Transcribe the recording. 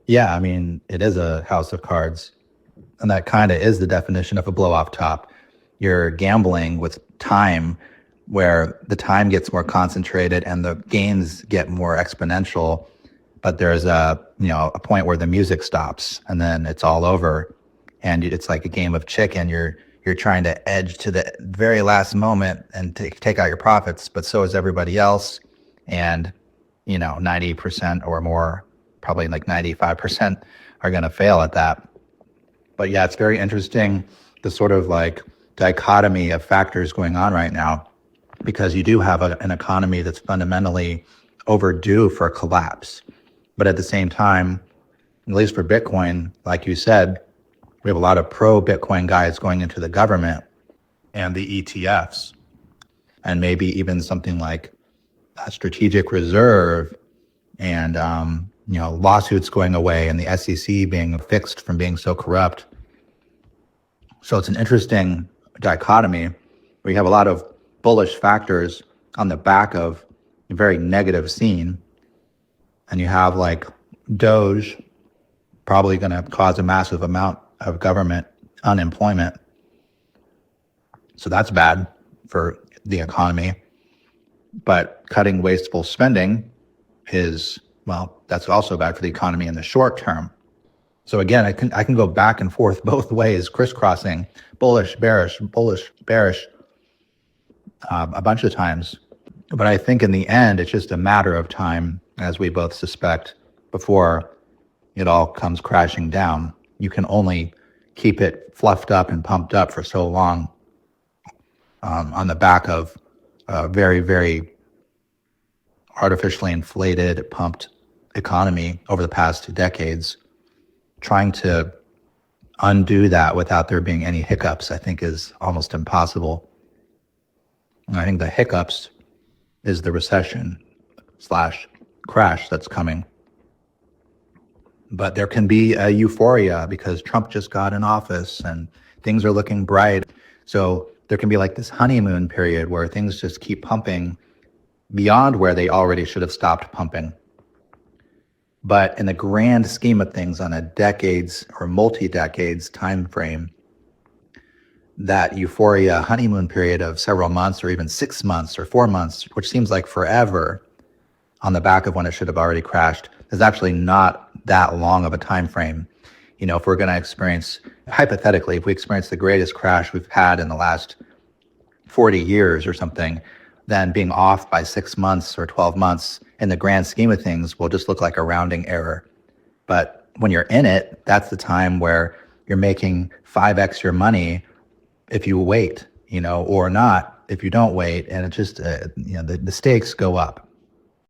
Yeah, I mean, it is a house of cards, and that kind of is the definition of a blow off top. You're gambling with time, where the time gets more concentrated and the gains get more exponential, but there's a point where the music stops and then it's all over, and it's like a game of chicken. You're trying to edge to the very last moment and take out your profits, but so is everybody else. And 90% or more, probably like 95%, are going to fail at that. But yeah, it's very interesting, the sort of like dichotomy of factors going on right now, because you do have an economy that's fundamentally overdue for a collapse. But at the same time, at least for Bitcoin, like you said, we have a lot of pro Bitcoin guys going into the government and the ETFs, and maybe even something like a strategic reserve, and lawsuits going away and the SEC being fixed from being so corrupt. So it's an interesting dichotomy where you have a lot of bullish factors on the back of a very negative scene, and you have like Doge probably going to cause a massive amount of government unemployment. So that's bad for the economy. But cutting wasteful spending is, well, that's also bad for the economy in the short term. So again, I can go back and forth both ways, crisscrossing, bullish, bearish, a bunch of times. But I think in the end, it's just a matter of time, as we both suspect, before it all comes crashing down. You can only keep it fluffed up and pumped up for so long, on the back of a very, very artificially inflated, pumped economy over the past 2 decades. Trying to undo that without there being any hiccups, I think, is almost impossible. And I think the hiccups is the recession slash crash that's coming. But there can be a euphoria because Trump just got in office and things are looking bright. So there can be like this honeymoon period where things just keep pumping beyond where they already should have stopped pumping. But in the grand scheme of things, on a decades or multi-decades time frame, that euphoria honeymoon period of several months or even 6 months or 4 months, which seems like forever on the back of when it should have already crashed, is actually not that long of a time frame. If we're going to experience, hypothetically, if we experience the greatest crash we've had in the last 40 years or something, then being off by 6 months or 12 months in the grand scheme of things will just look like a rounding error. But when you're in it, that's the time where you're making 5x your money if you wait, or not if you don't wait. And it just, the stakes go up.